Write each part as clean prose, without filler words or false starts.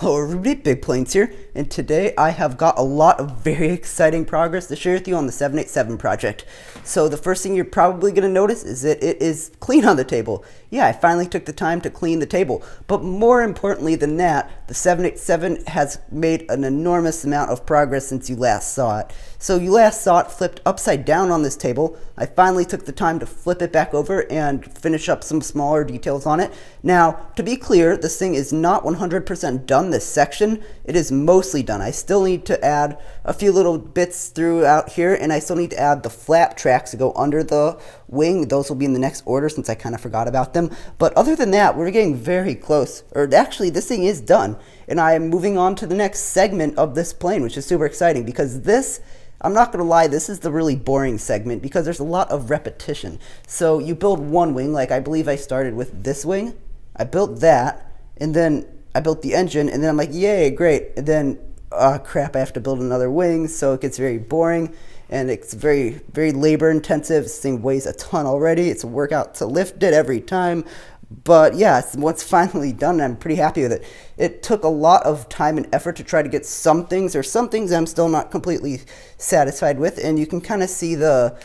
Hello everybody, Big Planes here, and today I have got a lot of very exciting progress to share with you on the 787 project. So the first thing you're probably going to notice is that it is clean on the table. Yeah, I finally took the time to clean the table, but more importantly than that, the 787 has made an enormous amount of progress since you last saw it. So you last saw it flipped upside down on this table. I finally took the time to flip it back over and finish up some smaller details on it. Now, to be clear, this thing is not 100% done, this section. It is mostly done. I still need to add a few little bits throughout here, and I still need to add the flap tracks to go under the wing. Those will be in the next order since I kind of forgot about them. But other than that, we're getting very close. Or actually, this thing is done. And I am moving on to the next segment of this plane, which is super exciting because this, I'm not going to lie, this is the really boring segment because there's a lot of repetition. So you build one wing, like I believe I started with this wing. I built that, and then I built the engine, and then I'm like, yay, great. And then, crap, I have to build another wing, so it gets very boring, and it's very, very labor intensive. This thing weighs a ton already. It's a workout to lift it every time. But yeah, it's finally done, and I'm pretty happy with it. It took a lot of time and effort to try to get some things, or some things I'm still not completely satisfied with, and you can kind of see the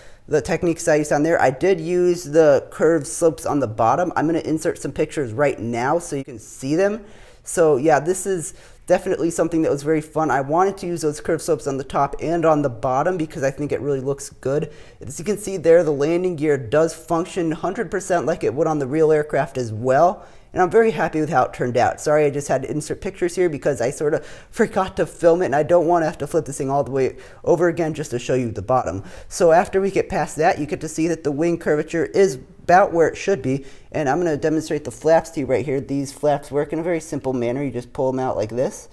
techniques I used on there. I did use the curved slopes on the bottom. I'm going to insert some pictures right now so you can see them. So yeah, this is definitely something that was very fun. I wanted to use those curved slopes on the top and on the bottom because I think it really looks good. As you can see there, the landing gear does function 100% like it would on the real aircraft as well. And I'm very happy with how it turned out. Sorry, I just had to insert pictures here because I sort of forgot to film it, and I don't want to have to flip this thing all the way over again just to show you the bottom. So after we get past that, you get to see that the wing curvature is about where it should be. And I'm going to demonstrate the flaps to you right here. These flaps work in a very simple manner. You just pull them out like this.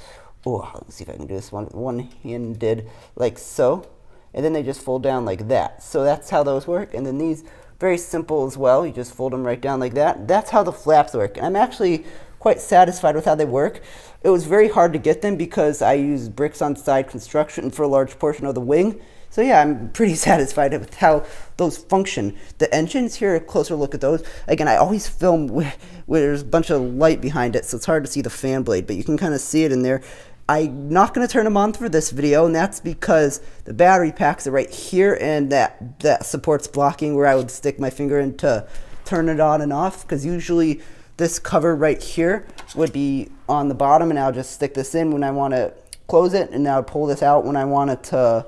Oh, let's see if I can do this one-handed like so. And then they just fold down like that. So that's how those work. And then these, very simple as well. You just fold them right down like that. That's how the flaps work. And I'm actually quite satisfied with how they work. It was very hard to get them because I used bricks on side construction for a large portion of the wing. So yeah, I'm pretty satisfied with how those function. The engines here, a closer look at those. Again, I always film where there's a bunch of light behind it, so it's hard to see the fan blade, but you can kind of see it in there. I'm not going to turn them on for this video, and that's because the battery packs are right here, and that supports blocking where I would stick my finger in to turn it on and off, because usually this cover right here would be on the bottom, and I'll just stick this in when I want to close it, and I'll pull this out when I want it to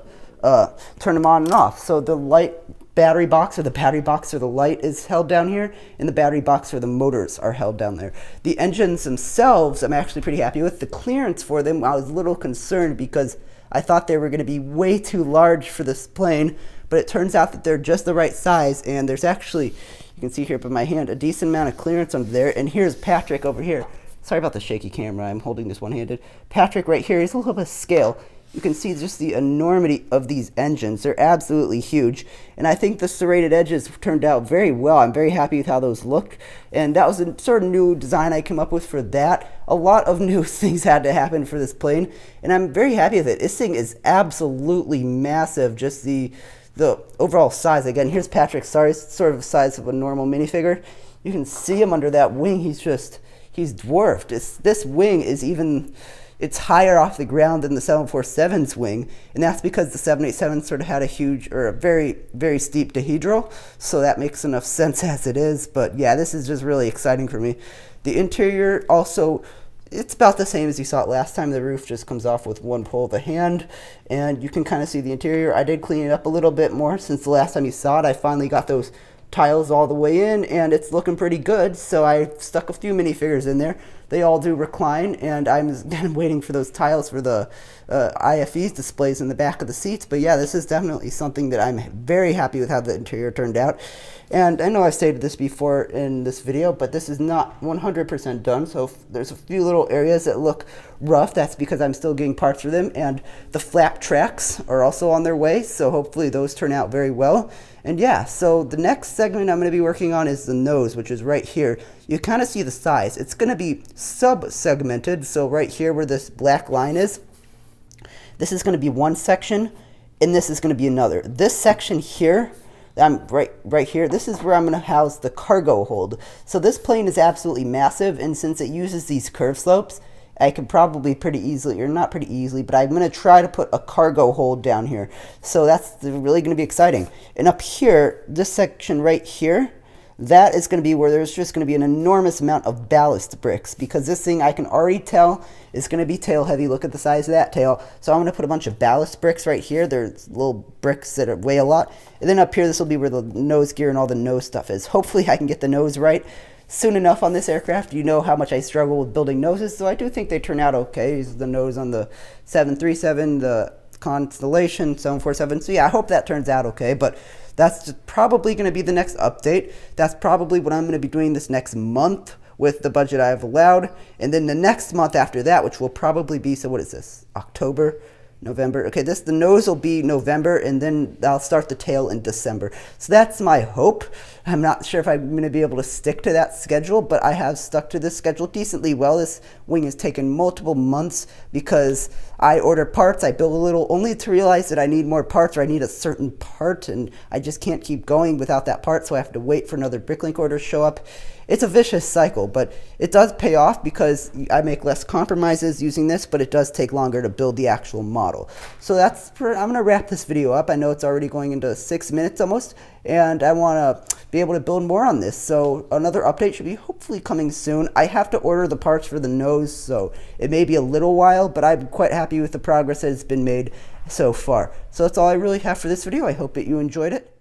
turn them on and off. So the light battery box, or the battery box for the light, is held down here, and the battery box for the motors are held down there. The engines themselves, I'm actually pretty happy with. The clearance for them, I was a little concerned because I thought they were going to be way too large for this plane, but it turns out that they're just the right size, and there's actually, you can see here by my hand, a decent amount of clearance under there. And here's Patrick over here. Sorry about the shaky camera, I'm holding this one-handed. Patrick right here, he's a little bit of scale. You can see just the enormity of these engines. They're absolutely huge. And I think the serrated edges turned out very well. I'm very happy with how those look. And that was a sort of new design I came up with for that. A lot of new things had to happen for this plane, and I'm very happy with it. This thing is absolutely massive, just the overall size. Again, here's Patrick's size, sort of the size of a normal minifigure. You can see him under that wing. He's dwarfed. This wing is even, it's higher off the ground than the 747's wing, and that's because the 787 sort of had a huge, or a very, very steep dihedral, so that makes enough sense as it is. But yeah, this is just really exciting for me. The interior also, it's about the same as you saw it last time. The roof just comes off with one pull of the hand, and you can kind of see the interior. I did clean it up a little bit more since the last time you saw it. I finally got those tiles all the way in, and it's looking pretty good, so I stuck a few minifigures in there. They all do recline, and I'm waiting for those tiles for the IFE's displays in the back of the seats. But yeah, this is definitely something that I'm very happy with how the interior turned out. And I know I've stated this before in this video, but this is not 100% done, so if there's a few little areas that look rough, that's because I'm still getting parts for them. And the flap tracks are also on their way, so hopefully those turn out very well. And yeah, so the next segment I'm going to be working on is the nose, which is right here. You kind of see the size. It's going to be sub-segmented, so right here where this black line is, this is going to be one section, and this is going to be another. This section here, right here, this is where I'm going to house the cargo hold. So this plane is absolutely massive, and since it uses these curve slopes, I can probably pretty easily, or not pretty easily, but I'm going to try to put a cargo hold down here. So that's really going to be exciting. And up here, this section right here, that is going to be where there's just going to be an enormous amount of ballast bricks, because this thing I can already tell is going to be tail heavy. Look at the size of that tail. So I'm going to put a bunch of ballast bricks right here. There's little bricks that weigh a lot. And then up here, this will be where the nose gear and all the nose stuff is. Hopefully I can get the nose right soon enough on this aircraft. You know how much I struggle with building noses, so I do think they turn out okay. This is the nose on the 737, the Constellation 747. So yeah, I hope that turns out okay, but that's probably going to be the next update. That's probably what I'm going to be doing this next month with the budget I have allowed. And then the next month after that, which will probably be, so what is this? October? November. Okay, the nose will be November, and then I'll start the tail in December. So that's my hope. I'm not sure if I'm going to be able to stick to that schedule, but I have stuck to this schedule decently well. This wing has taken multiple months because I order parts, I build a little, only to realize that I need more parts, or I need a certain part, and I just can't keep going without that part, so I have to wait for another Bricklink order to show up. It's a vicious cycle, but it does pay off because I make less compromises using this, but it does take longer to build the actual model. So I'm going to wrap this video up. I know it's already going into 6 minutes almost, and I want to be able to build more on this. So another update should be hopefully coming soon. I have to order the parts for the nose, so it may be a little while, but I'm quite happy with the progress that has been made so far. So that's all I really have for this video. I hope that you enjoyed it.